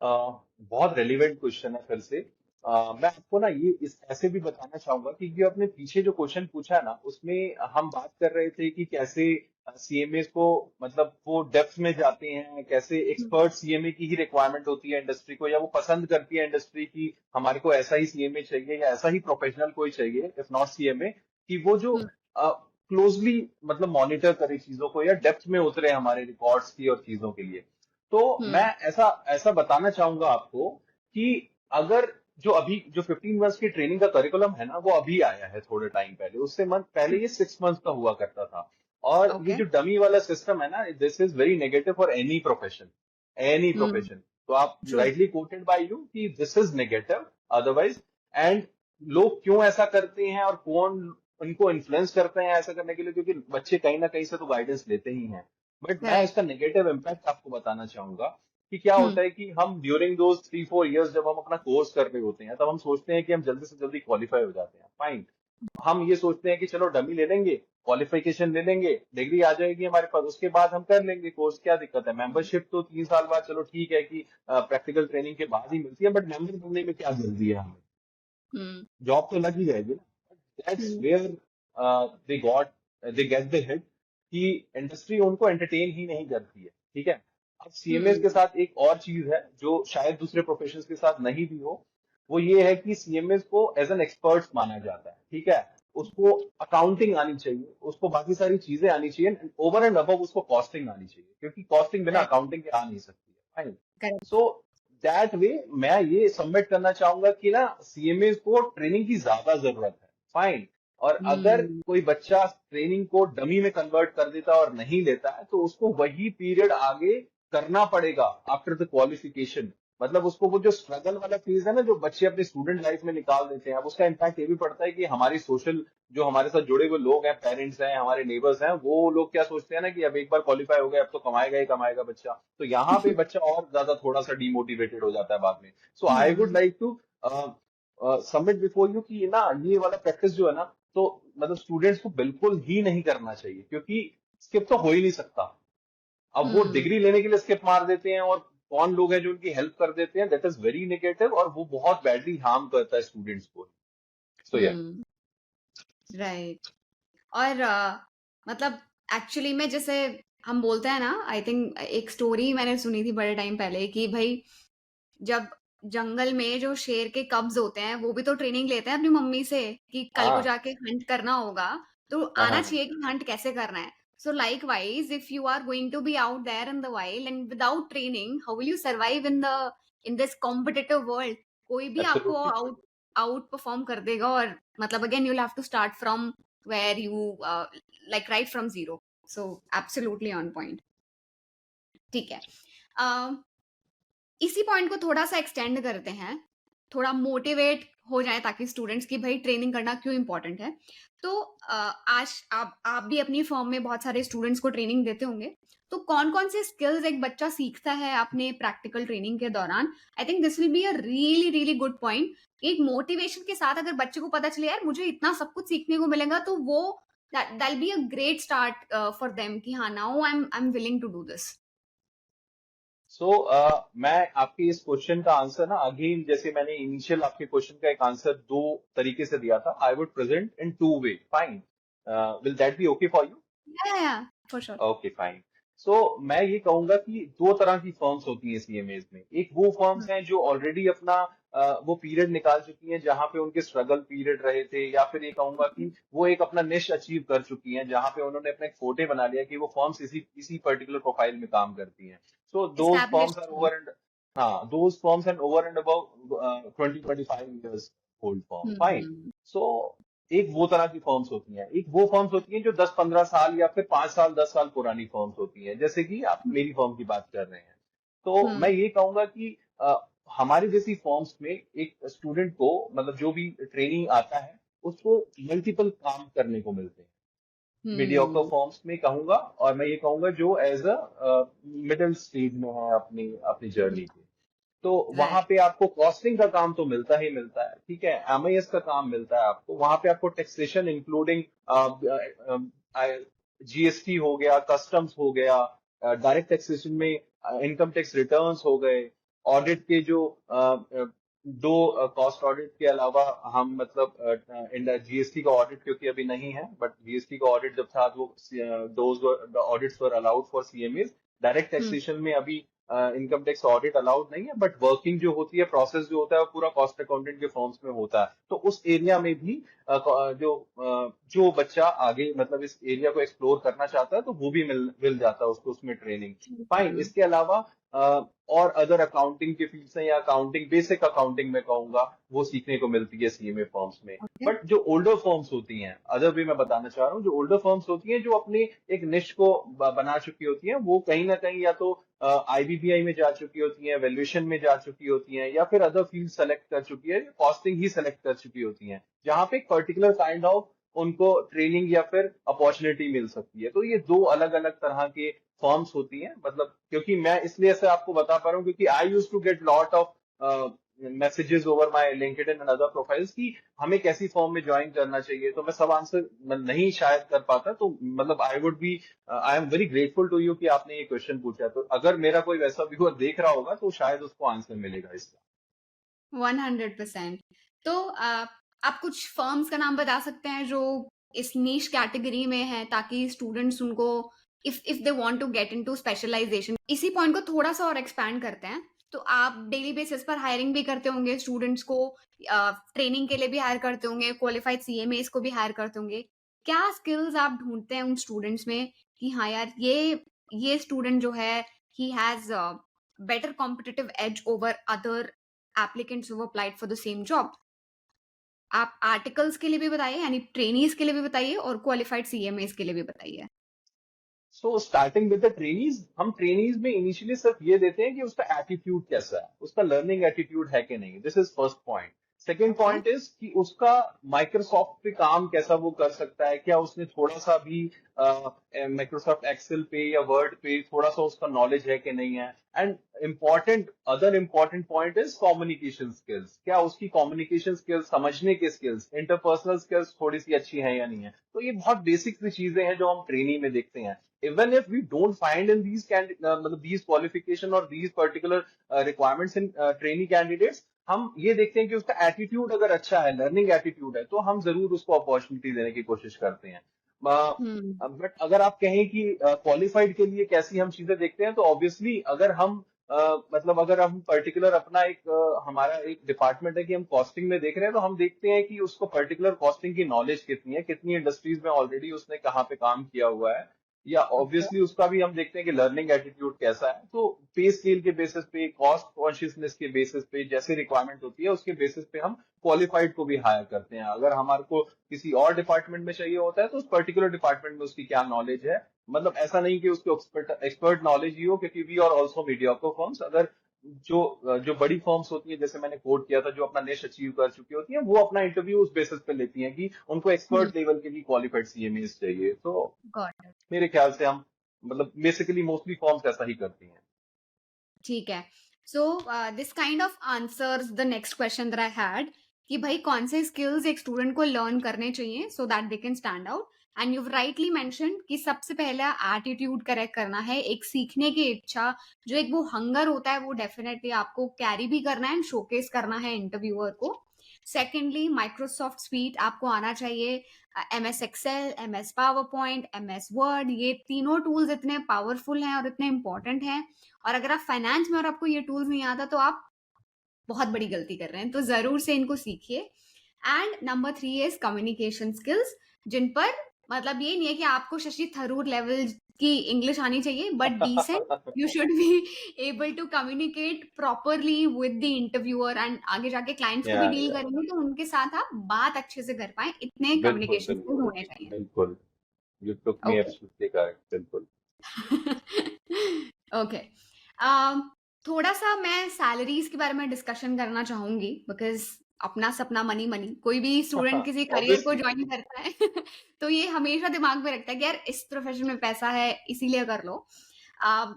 S2: बहुत रेलिवेंट क्वेश्चन है फिर से। मैं आपको ना ये इस ऐसे भी बताना चाहूंगा कि जो आपने पीछे जो क्वेश्चन पूछा ना, उसमें हम बात कर रहे थे कि कैसे सीएमए को, मतलब वो डेप्थ में जाते हैं, कैसे एक्सपर्ट सीएमए की ही रिक्वायरमेंट होती है इंडस्ट्री को, या वो पसंद करती है इंडस्ट्री की हमारे को ऐसा ही सीएमए चाहिए या ऐसा ही प्रोफेशनल कोई चाहिए इफ नॉट सीएमए, कि वो जो
S1: हम्म,
S2: क्लोजली मतलब मॉनिटर करे चीजों को या डेप्थ में उतरे हमारे रिकॉर्ड्स की और चीजों के लिए। तो मैं
S1: हम्म,
S2: ऐसा ऐसा बताना चाहूंगा आपको कि अगर जो अभी जो 15 मंथ्स की ट्रेनिंग का करिकुलम है ना, वो अभी आया है थोड़े टाइम पहले, उससे मंथ पहले ये 6 मंथ्स का हुआ करता था। और ये
S1: ओके,
S2: जो डमी वाला सिस्टम है ना, this is very negative for any profession, any
S1: hmm,
S2: profession. तो आप
S1: true,
S2: rightly quoted by you कि this is negative otherwise. And लोग क्यों ऐसा करते हैं और कौन उनको इन्फ्लुएंस करते हैं ऐसा करने के लिए, क्योंकि बच्चे कहीं ना कहीं से तो गाइडेंस लेते ही हैं। बट मैं
S1: करेक्ट,
S2: इसका नेगेटिव इम्पैक्ट आपको बताना चाहूंगा कि क्या
S1: हम्म,
S2: होता है कि हम ड्यूरिंग दोज 3-4 इयर्स जब हम अपना कोर्स कर रहे होते हैं, तब हम सोचते हैं कि हम जल्दी से जल्दी क्वालिफाई हो जाते हैं, फाइन। हम ये सोचते हैं कि चलो डमी ले लेंगे, क्वालिफिकेशन ले लेंगे, डिग्री आ जाएगी हमारे पास, उसके बाद हम कर लेंगे कोर्स, क्या दिक्कत है। मेंबरशिप तो 3 साल बाद चलो ठीक है कि प्रैक्टिकल ट्रेनिंग के बाद ही मिलती है, बट मेंबर बनने में क्या जल्दी है हमें,
S1: हम्म,
S2: जॉब तो लग ही जाएगी ना। That's
S1: hmm,
S2: where they got they get the hit कि इंडस्ट्री उनको एंटरटेन ही नहीं करती है, ठीक है। अब सीएमएस के
S1: हम्म,
S2: साथ एक और चीज है जो शायद दूसरे प्रोफेशंस के साथ नहीं भी हो, वो ये है कि सीएमएस को एज एन एक्सपर्ट माना जाता है, ठीक है। उसको अकाउंटिंग आनी चाहिए, उसको बाकी सारी चीजें आनी चाहिए, ओवर एंड अबव उसको कॉस्टिंग आनी चाहिए, क्योंकि कॉस्टिंग बिना
S1: राइट,
S2: अकाउंटिंग के आ नहीं सकती है, fine.
S1: Correct,
S2: so that way मैं ये सबमिट करना चाहूंगा कि ना सीएमए को ट्रेनिंग की ज्यादा जरूरत है, फाइन। और अगर
S1: हम्म,
S2: कोई बच्चा ट्रेनिंग को डमी में कन्वर्ट कर देता है और नहीं लेता है, तो उसको वही पीरियड आगे करना पड़ेगा आफ्टर द क्वालिफिकेशन। मतलब उसको वो जो स्ट्रगल वाला फेज है ना, जो बच्चे अपने स्टूडेंट लाइफ में निकाल देते हैं, अब उसका इम्पैक्ट ये भी पड़ता है कि हमारी सोशल जो हमारे साथ जुड़े हुए लोग हैं, पेरेंट्स हैं, हमारे नेबर्स हैं, वो लोग क्या सोचते हैं ना कि अब एक बार क्वालिफाई हो गया, अब तो कमाएगा ही कमाएगा बच्चा। तो यहाँ पे बच्चा और ज्यादा थोड़ा सा डीमोटिवेटेड हो जाता है बाद में। So I would
S1: hmm,
S2: like to submit before you कि ना ये वाला प्रैक्टिस जो है ना, तो मतलब स्टूडेंट्स को बिल्कुल ही नहीं करना चाहिए, क्योंकि स्किप तो हो ही नहीं सकता। अब वो
S1: हम्म,
S2: डिग्री लेने के लिए स्किप मार देते हैं, और कौन लोग हैं जो उनकी हेल्प कर देते हैं, दैट इज वेरी नेगेटिव, और वो बहुत बैडली हार्म करता है स्टूडेंट्स को। सो या
S1: हम्म, राइट। और मतलब एक्चुअली में जैसे हम बोलते हैं ना, आई थिंक एक स्टोरी मैंने सुनी थी बड़े टाइम पहले कि भाई, जब जंगल में जो शेर के कब्ज होते हैं वो भी तो ट्रेनिंग लेते हैं अपनी मम्मी से कि कल को
S2: हाँ
S1: जाके हंट करना होगा, तो
S2: हाँ
S1: आना
S2: हाँ।
S1: चाहिए कि हंट कैसे करना है। So likewise if you are going to be out there in the wild and without training, how will you survive in this competitive world? कोई भी आपको
S2: एब्सोल्युटली।
S1: आउट आउट परफॉर्म कर देगा, और मतलब again you will have to start from where you like right from zero. So absolutely on point. ठीक है। इसी पॉइंट को थोड़ा सा एक्सटेंड करते हैं, थोड़ा मोटिवेट हो जाए ताकि स्टूडेंट्स की भाई ट्रेनिंग करना क्यों इंपॉर्टेंट है। तो आज आप भी अपनी फर्म में बहुत सारे स्टूडेंट्स को ट्रेनिंग देते होंगे, तो कौन कौन से स्किल्स एक बच्चा सीखता है अपने प्रैक्टिकल ट्रेनिंग के दौरान? I think this will be a really really good point. एक मोटिवेशन के साथ अगर बच्चे को पता चले यार मुझे इतना सब कुछ सीखने को मिलेगा, तो वो that be a great start for them कि हाँ now I am willing to do this.
S2: So मैं आपके इस क्वेश्चन का आंसर ना अगेन, जैसे मैंने इनिशियल आपके क्वेश्चन का एक आंसर दो तरीके से दिया था, I would present in two way. Fine, will that be okay for you?
S1: या for sure.
S2: Okay fine. So मैं ये कहूंगा कि दो तरह की फर्म्स होती हैं सीएमएज में। एक वो फर्म्स हैं जो ऑलरेडी अपना वो पीरियड निकाल चुकी हैं जहां पे उनके स्ट्रगल पीरियड रहे थे, या फिर ये कहूंगा कि वो एक अपना निश अचीव कर चुकी हैं जहां पे उन्होंने अपना एक फोटे बना लिया कि वो फर्म्स इसी इसी पर्टिकुलर प्रोफाइल में काम करती हैं। So those firms are
S1: established.
S2: Over and, हाँ, those firms and over and about 20-25 years old firm. Fine.
S1: हुँ,
S2: सो एक वो तरह की फर्म्स होती हैं, एक वो फर्म्स होती हैं जो 10-15 साल या फिर 5 साल 10 साल पुरानी फर्म्स होती हैं, जैसे कि आप
S1: हुँ,
S2: मेरी फर्म की बात कर रहे हैं। तो मैं
S1: हुँ,
S2: ये कहूंगा कि हमारी जैसी फर्म्स में एक स्टूडेंट को, मतलब जो भी ट्रेनिंग आता है, उसको मल्टीपल काम करने को मिलते हैं। मीडियोकर
S1: हुँ,
S2: फॉर्म्स में कहूंगा, और मैं ये कहूंगा जो एज अ मिडिल स्टेज में है अपनी अपनी
S1: हुँ,
S2: जर्नी के, तो वहां
S1: राइट।
S2: पे आपको कॉस्टिंग का काम तो मिलता ही मिलता है, ठीक है, एमआईएस का काम मिलता है आपको, वहां पे आपको टैक्सेशन इंक्लूडिंग जीएसटी हो गया, कस्टम्स हो गया, डायरेक्ट टैक्सेशन में इनकम टैक्स रिटर्न्स हो गए, ऑडिट के जो दो कॉस्ट ऑडिट के अलावा हम, मतलब जीएसटी का ऑडिट क्योंकि अभी नहीं है, बट जीएसटी का ऑडिट जब था तो those audits were allowed for CMS. Direct
S1: hmm,
S2: taxation में अभी इनकम टैक्स ऑडिट अलाउड नहीं है, बट वर्किंग जो होती है, प्रोसेस जो होता है, वो पूरा कॉस्ट अकाउंटेंट के फॉर्म्स में होता है। तो उस एरिया में भी जो बच्चा आगे, मतलब इस एरिया को एक्सप्लोर करना चाहता है, तो वो भी मिल जाता है उसको उसमें ट्रेनिंग। फाइन।
S1: हुँ,
S2: इसके अलावा और अदर अकाउंटिंग की फील्ड्स हैं, या अकाउंटिंग, बेसिक अकाउंटिंग में कहूंगा, वो सीखने को मिलती है सीएमए फॉर्म्स में।
S1: ओके।
S2: बट जो ओल्डर फर्म्स होती हैं, अदर भी मैं बताना चाह रहा हूँ, जो ओल्डर फर्म्स होती हैं जो अपने एक निश को बना चुकी होती हैं, वो कहीं ना कहीं या तो आईबीपीआई में जा चुकी होती हैं, वैल्यूएशन में जा चुकी होती हैं, या फिर अदर फील्ड सेलेक्ट कर चुकी है, कॉस्टिंग ही सेलेक्ट कर चुकी होती हैं, जहां पे एक पर्टिकुलर काइंड ऑफ उनको ट्रेनिंग या फिर अपॉर्चुनिटी मिल सकती है। तो ये दो अलग अलग तरह के फर्म्स होती हैं, मतलब क्योंकि मैं इसलिए से आपको बता पा रहा हूँ क्योंकि I use to get lot of messages over my LinkedIn and other profiles कि हमें कैसी फॉर्म में ज्वाइन करना चाहिए, तो मैं सब आंसर नहीं शायद कर पाता, तो मतलब I am very grateful to you कि आपने ये क्वेश्चन पूछा, तो अगर मेरा कोई वैसा व्यूअर देख रहा होगा तो शायद उसको आंसर मिलेगा इसका।
S1: 100%। तो आप कुछ फर्म्स का नाम बता सकते हैं जो इस नीश कैटेगरी में है, ताकि स्टूडेंट्स उनको if they want to get into specialization. इसी पॉइंट को थोड़ा सा और एक्सपैंड करते हैं। तो आप डेली बेसिस पर हायरिंग भी करते होंगे स्टूडेंट्स को, ट्रेनिंग के लिए भी हायर करते होंगे, क्वालिफाइड सीएमएस को भी हायर करते होंगे। क्या स्किल्स आप ढूंढते हैं उन स्टूडेंट्स में कि हाँ यार ये स्टूडेंट जो है he has better competitive edge over other applicants who applied for the same job? आप आर्टिकल्स के लिए भी बताइए, यानी ट्रेनीज के लिए भी बताइए, और क्वालिफाइड सीएमएस के लिए भी बताइए।
S2: So starting with the trainees, हम ट्रेनीज में इनिशियली सिर्फ ये देते हैं कि उसका एटीट्यूड कैसा है, उसका लर्निंग एटीट्यूड है कि नहीं, this is first point. Second
S1: okay.
S2: Point is कि उसका माइक्रोसॉफ्ट पे काम कैसा वो कर सकता है, क्या उसने थोड़ा सा भी माइक्रोसॉफ्ट एक्सेल पे या वर्ड पे थोड़ा सा उसका नॉलेज है कि नहीं है। And other important point is communication skills, क्या उसकी कम्युनिकेशन स्किल्स, समझने के स्किल्स, इंटरपर्सनल स्किल्स थोड़ी सी अच्छी है या नहीं है। तो ये बहुत बेसिक सी चीजें हैं जो हम ट्रेनिंग में देखते हैं। even if we don't find in these qualification or these particular requirements in trainee candidates, हम ये देखते हैं कि उसका एटीट्यूड अगर अच्छा है, लर्निंग एटीट्यूड है, तो हम जरूर उसको अपॉर्चुनिटी देने की कोशिश करते हैं।
S1: हम्म।
S2: बट अगर आप कहें कि क्वालिफाइड के लिए कैसी हम चीजें देखते हैं, तो ऑब्वियसली अगर हम मतलब अगर हम पर्टिकुलर अपना एक हमारा एक डिपार्टमेंट है कि हम कॉस्टिंग में देख रहे हैं, तो हम देखते हैं कि उसको पर्टिकुलर कॉस्टिंग की नॉलेज कितनी है, कितनी इंडस्ट्रीज में ऑलरेडी उसने कहाँ पे काम किया हुआ है, या
S1: ओके।
S2: ऑब्वियसली उसका भी हम देखते हैं कि लर्निंग एटीट्यूड कैसा है। तो पे स्केल के बेसिस पे, कॉस्ट कॉन्शियसनेस के बेसिस पे, जैसे रिक्वायरमेंट होती है उसके बेसिस पे हम क्वालिफाइड को भी हायर करते हैं। अगर हमारे को किसी और डिपार्टमेंट में चाहिए होता है तो उस पर्टिकुलर डिपार्टमेंट में उसकी क्या नॉलेज है। मतलब ऐसा नहीं कि उसको एक्सपर्ट नॉलेज ही हो, क्योंकि we are also mediocre firms. अगर जो जो बड़ी फर्म्स होती है, जैसे मैंने कोट किया था, जो अपना निश अचीव कर चुकी होती हैं, वो अपना इंटरव्यू उस बेसिस पे लेती हैं कि उनको एक्सपर्ट लेवल के भी क्वालिफाइड सीएमए चाहिए। तो
S1: गॉट इट।
S2: मेरे ख्याल से हम मतलब बेसिकली मोस्टली फॉर्म्स ऐसा ही करती हैं।
S1: ठीक है। So this kind of answers the next question that I had, कि भाई कौन से स्किल्स एक स्टूडेंट को लर्न करने चाहिए so that they can stand out. And you rightly mention कि सबसे पहला एटीट्यूड करेक्ट करना है, एक सीखने की इच्छा, जो एक वो हंगर होता है वो डेफिनेटली आपको कैरी भी करना है एंड शोकेस करना है इंटरव्यूअर को। सेकेंडली माइक्रोसॉफ्ट स्वीट आपको आना चाहिए, MS Excel, MS PowerPoint, MS Word, ये तीनों टूल्स इतने पावरफुल हैं और इतने इंपॉर्टेंट हैं। और अगर आप फाइनेंस में और आपको ये टूल्स नहीं आता तो आप बहुत बड़ी गलती कर रहे हैं, तो जरूर से इनको सीखिए। And number 3 is communication skills, जिन पर मतलब ये नहीं है कि आपको शशि थरूर लेवल की इंग्लिश आनी चाहिए, but decent you should be able to communicate properly with the interviewer, and आगे जाके क्लाइंट्स को भी
S2: या
S1: डील करेंगे तो उनके साथ आप बात अच्छे से कर पाए, इतने
S2: बिल्कुल
S1: कम्युनिकेशन स्किल्स
S2: बिल्कुल
S1: होने चाहिए।
S2: बिल्कुल। You took me
S1: okay.
S2: Absolutely correct, बिल्कुल।
S1: ओके। थोड़ा सा मैं सैलरीज के बारे में डिस्कशन करना चाहूंगी, बिकॉज अपना सपना मनी मनी, कोई भी स्टूडेंट किसी करियर को
S2: ऑब्वियसली।
S1: ज्वाइन करता है तो ये हमेशा दिमाग में रखता है कि यार इस प्रोफेशन में पैसा है इसीलिए कर लो। um,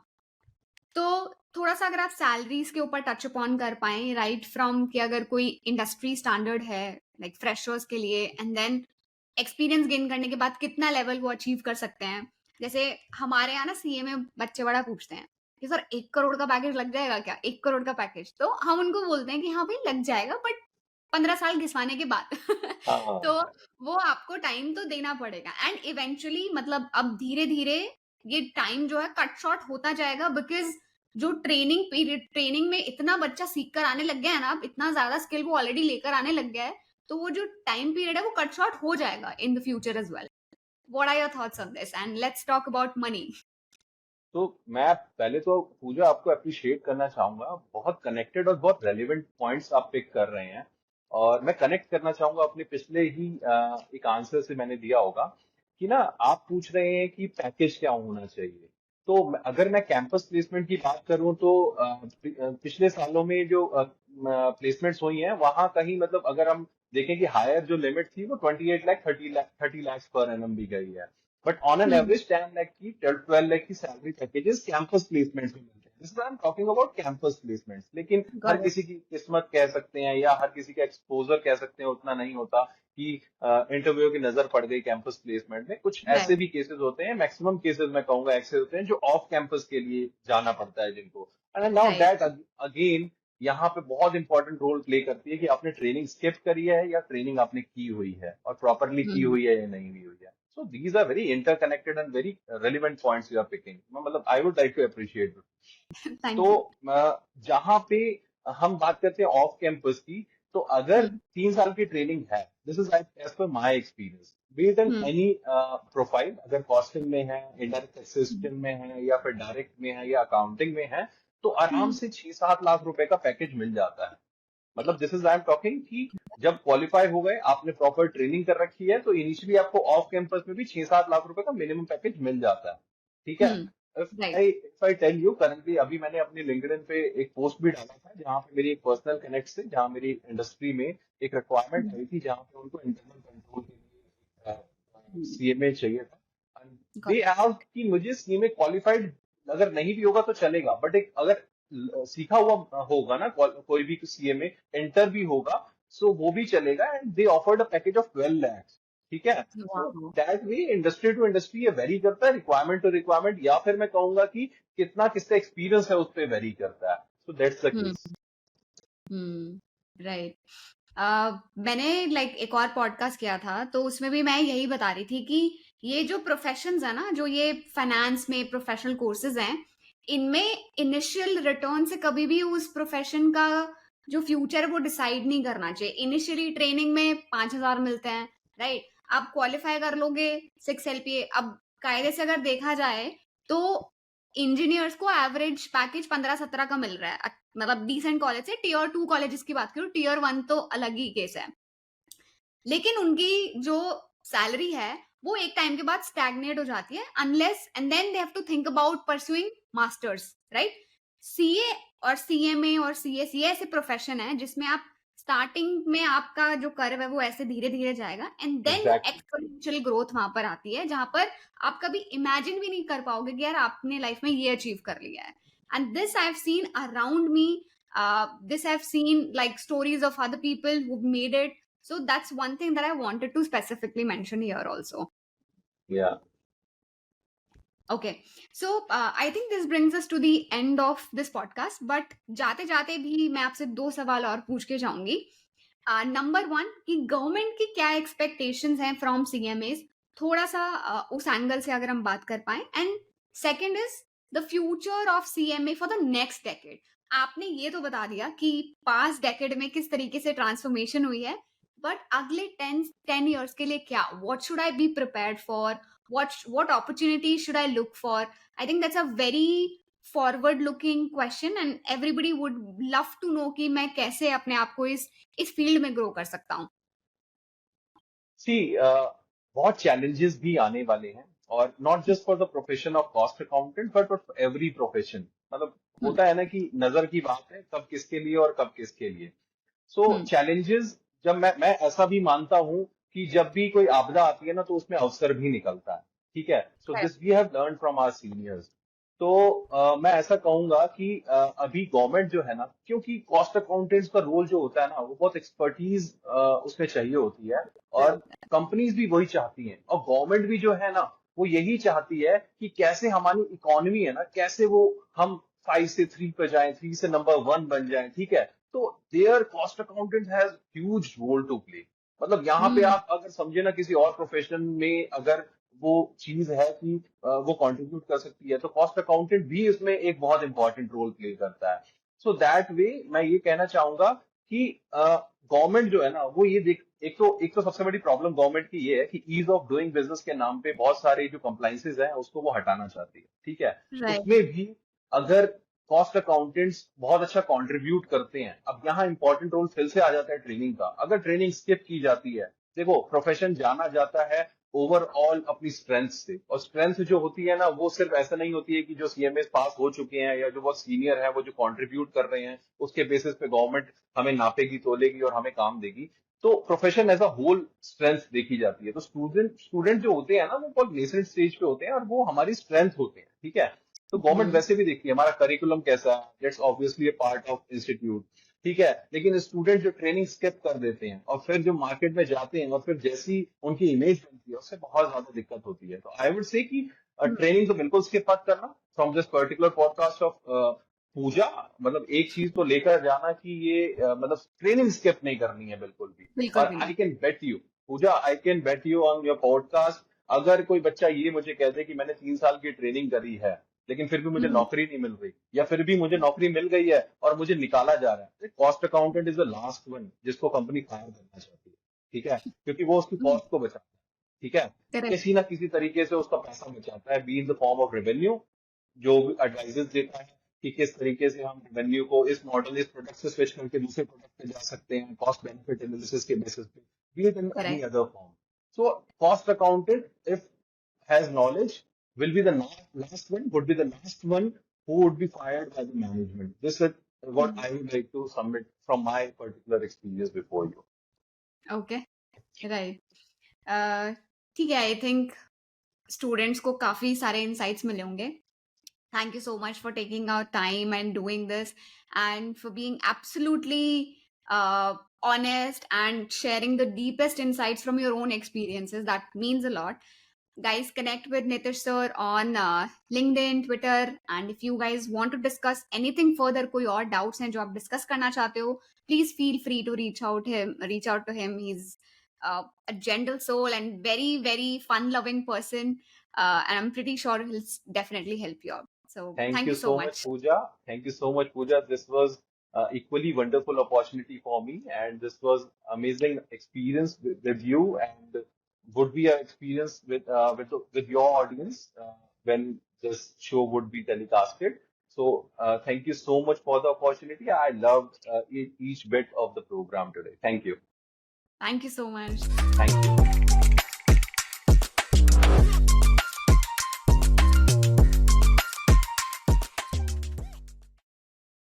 S1: तो थोड़ा सा अगर आप सैलरीज के ऊपर टच अपॉन कर पाए, राइट फ्रॉम कि अगर कोई इंडस्ट्री स्टैंडर्ड है लाइक फ्रेशर्स के लिए, एंड देन एक्सपीरियंस गेन करने के बाद कितना लेवल वो अचीव कर सकते हैं। जैसे हमारे यहाँ ना सीए में बच्चे बड़ा पूछते हैं कि सर 1 करोड़ का पैकेज लग जाएगा क्या, 1 करोड़ का पैकेज, तो हम उनको बोलते हैं कि हाँ भाई लग जाएगा, बट 15 साल घिसवाने के बाद तो
S2: हाँ
S1: वो आपको टाइम तो देना पड़ेगा, एंड इवेंचुअली मतलब अब धीरे धीरे ये टाइम जो है कट शॉर्ट होता जाएगा, बिकॉज जो ट्रेनिंग पीरियड, ट्रेनिंग में इतना बच्चा सीख कर आने लग गया है ना, अब इतना ज्यादा स्किल वो ऑलरेडी लेकर आने लग गया है, तो वो जो टाइम पीरियड है वो कट शॉर्ट हो जाएगा in the future as well. What are your thoughts on this, and let's talk about money.
S2: तो मैं पहले तो पूजा आपको अप्रिशिएट करना चाहूंगा। बहुत कनेक्टेड और बहुत रेलिवेंट पॉइंट्स आप पिक कर रहे हैं। और मैं कनेक्ट करना चाहूंगा अपने पिछले ही एक आंसर से, मैंने दिया होगा कि ना, आप पूछ रहे हैं कि पैकेज क्या होना चाहिए। तो अगर मैं कैंपस प्लेसमेंट की बात करूं तो पिछले सालों में जो प्लेसमेंट्स हुई हैं, वहां कहीं मतलब अगर हम देखें कि हायर जो लिमिट थी वो 28 लाख 30 लाख पर एनम भी गई है। But on an
S1: hmm.
S2: Average 10 lakh की 12 लाख की सैलरी पैकेजेस कैंपस प्लेसमेंट में मिलते हैं। This I am talking about campus placements. लेकिन हर
S1: गॉट इट।
S2: किसी की किस्मत कह सकते हैं या हर किसी का एक्सपोजर कह सकते हैं उतना नहीं होता कि इंटरव्यू की नजर पड़ गई कैंपस प्लेसमेंट में। कुछ ऐसे
S1: राइट।
S2: भी केसेस होते हैं, मैक्सिमम केसेस मैं कहूंगा ऐसे होते हैं, जो ऑफ कैंपस के लिए जाना पड़ता है जिनको। And now
S1: right.
S2: That again यहाँ पे बहुत इंपॉर्टेंट रोल प्ले करती है कि आपने ट्रेनिंग स्किप करी है या ट्रेनिंग आपने की हुई है, और प्रॉपरली की
S1: हम्म।
S2: हुई है या नहीं हुई हुई है। So these are very interconnected and very relevant points you are picking. मतलब I would like to appreciate. तो
S1: थैंक यू।
S2: जहां पे हम बात करते हैं ऑफ कैंपस की, तो अगर
S1: हम्म।
S2: 3 साल की ट्रेनिंग है, this is as per my experience, be it in
S1: hmm.
S2: Any profile, अगर कॉस्टिंग में है, इंडायरेक्ट असिस्टेंट में है, या फिर डायरेक्ट में है, या अकाउंटिंग में है, तो आराम
S1: हम्म।
S2: से 6-7 लाख रुपए का पैकेज मिल जाता है। मतलब this is I am talking कि जब क्वालिफाई हो गए, आपने प्रॉपर ट्रेनिंग कर रखी है, तो इनिशियली आपको ऑफ कैंपस में भी 6-7 लाख रुपए का मिनिमम पैकेज मिल जाता है। ठीक है।
S1: Right.
S2: If I tell you, currently अभी मैंने अपनी लिंक्डइन पे एक पोस्ट भी डाला था, जहां पे मेरी एक पर्सनल कनेक्ट से, जहां मेरी इंडस्ट्री में एक रिक्वायरमेंट आई थी, जहां पे उनको इंटरनल कंट्रोल के लिए सीएमए चाहिए था। They
S1: got it.
S2: आस्क्ड कि मुझे सीएमए क्वालिफाइड अगर नहीं भी होगा तो चलेगा, बट एक अगर सीखा हुआ होगा ना, कोई भी सीएमए इंटर भी होगा, सो वो भी चलेगा। And they offered a package of 12 lakh. ठीक है। So
S1: wow.
S2: That way industry to industry ये वेरी करता है, रिक्वायरमेंट टू रिक्वायरमेंट, या फिर मैं कहूंगा कि कितना किसका एक्सपीरियंस है उस पर वेरी करता है। So that's the
S1: hmm.
S2: Case.
S1: Right. मैंने लाइक एक और पॉडकास्ट किया था तो उसमें भी मैं यही बता रही थी कि ये जो प्रोफेशंस है ना, जो ये फाइनेंस में प्रोफेशनल कोर्सेज हैं, इनमें इनिशियल रिटर्न से कभी भी उस प्रोफेशन का जो फ्यूचर है वो डिसाइड नहीं करना चाहिए। इनिशियली ट्रेनिंग में 5,000 मिलते हैं, राइट? आप क्वालिफाई कर लोगे 6 LPA। अब कायदे से अगर देखा जाए तो इंजीनियर्स को एवरेज पैकेज 15-17 का मिल रहा है, मतलब डिसेंट कॉलेज से। टीयर 2 कॉलेजेस की बात करूं, टीयर 1 तो अलग ही केस है। लेकिन उनकी जो सैलरी है वो एक टाइम के बाद स्टैग्नेट हो जाती है, unless and then they have to think about pursuing masters, right? CA और सीएमए और सीएस ये ऐसे प्रोफेशन है जिसमें आप स्टार्टिंग में आपका जो कर्व है वो ऐसे धीरे धीरे जाएगा, एंड देन वो
S2: एग्जैक्टली।
S1: एक्सपोनेंशियल ग्रोथ वहां पर आती है, जहां पर आप कभी इमेजिन भी नहीं कर पाओगे कि यार आपने लाइफ में ये अचीव कर लिया है। And this I have scene around me, this I've seen like stories of other people who've made it. So that's one thing that I wanted to specifically mention here also.
S2: या
S1: Okay. So I think this brings us to the end of this podcast. But जाते जाते भी मैं आपसे 2 सवाल और पूछ के जाऊंगी। नंबर 1 कि गवर्नमेंट की क्या एक्सपेक्टेशंस हैं फ्रॉम सीएमएस, थोड़ा सा उस एंगल से अगर हम बात कर पाए। And second is the future of CMA for the next decade. आपने ये तो बता दिया कि पास्ट डेकेड में किस तरीके से ट्रांसफॉर्मेशन हुई है, बट अगले 10 ईयर्स के लिए क्या, what should I be prepared for, what opportunities should I look for? I think that's a very forward looking question and everybody would love to know कि मैं कैसे अपने आप को इस फील्ड में ग्रो कर सकता हूँ।
S2: सी बहुत चैलेंजेस भी आने वाले हैं, और not just for the profession of cost accountant but for every profession. मतलब
S1: हम्म।
S2: होता है ना कि नजर की बात है, कब किसके लिए और कब किसके लिए। सो
S1: हम्म।
S2: चैलेंजेस, जब मैं ऐसा भी मानता हूं कि जब भी कोई आपदा आती है ना तो उसमें अवसर भी निकलता है। ठीक है, so
S1: Correct.
S2: This we have learn from our seniors. तो मैं ऐसा कहूंगा कि अभी गवर्नमेंट जो है ना, क्योंकि कॉस्ट अकाउंटेंट्स का रोल जो होता है ना वो बहुत एक्सपर्टीज उसमें चाहिए होती है, और कंपनीज भी वही चाहती हैं, और गवर्नमेंट भी जो है ना वो यही चाहती है कि कैसे हमारी इकोनॉमी है ना, कैसे वो हम 5 से 3 पे जाएं, 3 से नंबर 1 बन जाएं। ठीक है, तो there cost accountant has huge role to play. मतलब यहाँ पे
S1: हम्म।
S2: आप अगर समझे ना, किसी और प्रोफेशन में अगर वो चीज है कि वो कंट्रीब्यूट कर सकती है, तो कॉस्ट अकाउंटेंट भी इसमें एक बहुत इंपॉर्टेंट रोल प्ले करता है। सो दैट वे मैं ये कहना चाहूंगा कि गवर्नमेंट जो है ना वो ये देख, एक तो सबसे बड़ी प्रॉब्लम गवर्नमेंट की ये है कि ईज ऑफ डूइंग बिजनेस के नाम पे बहुत सारे जो कंप्लाइंसेस हैं उसको वो हटाना चाहती है। ठीक है,
S1: राइट।
S2: उसमें भी अगर कॉस्ट अकाउंटेंट्स बहुत अच्छा कंट्रीब्यूट करते हैं, अब यहाँ इंपॉर्टेंट रोल फिर से आ जाता है ट्रेनिंग का। अगर ट्रेनिंग स्किप की जाती है, देखो प्रोफेशन जाना जाता है ओवरऑल अपनी स्ट्रेंथ से, और स्ट्रेंथ जो होती है ना वो सिर्फ ऐसा नहीं होती है कि जो सीएमए पास हो चुके हैं या जो बहुत सीनियर है वो जो कंट्रीब्यूट कर रहे हैं उसके बेसिस पे गवर्नमेंट हमें नापेगी तोलेगी और हमें काम देगी। तो profession as a whole strength देखी जाती है। तो स्टूडेंट स्टूडेंट जो होते हैं ना वो बहुत नेसेंट स्टेज पे होते हैं और वो हमारी स्ट्रेंथ होते हैं। ठीक है, तो गवर्नमेंट
S1: हम्म।
S2: वैसे भी देखती है हमारा करिकुलम कैसा है, that's obviously A part of institute. ठीक है, लेकिन स्टूडेंट जो ट्रेनिंग स्किप कर देते हैं और फिर जो मार्केट में जाते हैं और फिर जैसी उनकी इमेज बनती है उससे बहुत ज्यादा दिक्कत होती है। तो आई वुड से कि ट्रेनिंग तो बिल्कुल स्किप मत करना from this particular podcast of Pooja. मतलब एक चीज तो लेकर जाना कि ये मतलब ट्रेनिंग स्किप नहीं करनी है बिल्कुल भी।
S1: बिल्कुल
S2: और
S1: भी
S2: आई
S1: नहीं।
S2: Can bet you Pooja, I can bet you on your podcast, अगर कोई बच्चा ये मुझे कह दे कि मैंने 3 साल की ट्रेनिंग करी है लेकिन फिर भी मुझे
S1: हम्म।
S2: नौकरी नहीं मिल रही, या फिर भी मुझे नौकरी मिल गई है और मुझे निकाला जा रहा है, cost accountant is the last one जिसको कंपनी हायर करना चाहती है। ठीक है, क्योंकि वो उसकी कॉस्ट को बचाता है। ठीक है,
S1: करेक्ट।
S2: किसी ना किसी तरीके से उसका पैसा बचाता है, be in the form of revenue, जो भी एडवाइजेस देता है कि किस तरीके से हम रेवेन्यू को इस मॉडल, इस प्रोडक्ट से स्विच करके दूसरे प्रोडक्ट पे जा सकते हैं कॉस्ट बेनिफिट एनालिसिस के बेसिस पे, B it in any
S1: correct.
S2: Other form. So cost accountant if has knowledge will be the last one, would be the last one who would be fired by the management. This is what I would like to submit from my particular experience before you.
S1: Okay. Right. ठीक है, I think students को काफी सारे insights मिले होंगे। Thank you so much for taking our time and doing this, and for being absolutely honest and sharing the deepest insights from your own experiences. That means a lot. Guys, connect with Nitish sir on LinkedIn, Twitter, and if you guys want to discuss anything further, कोई और doubts हैं जो आप discuss करना चाहते हो, please feel free to reach out to him. He's a gentle soul and very, very fun-loving person, and I'm pretty sure he'll definitely help you out. So
S2: Thank
S1: thank
S2: you
S1: you so
S2: so much,
S1: much.
S2: Pooja. Thank you so much, Pooja. This was equally wonderful opportunity for me, and this was amazing experience with you, and would be an experience with your audience when this show would be telecasted. So, thank you so much for the opportunity. I loved each bit of the program today. Thank you.
S1: Thank you so much.
S2: Thank you.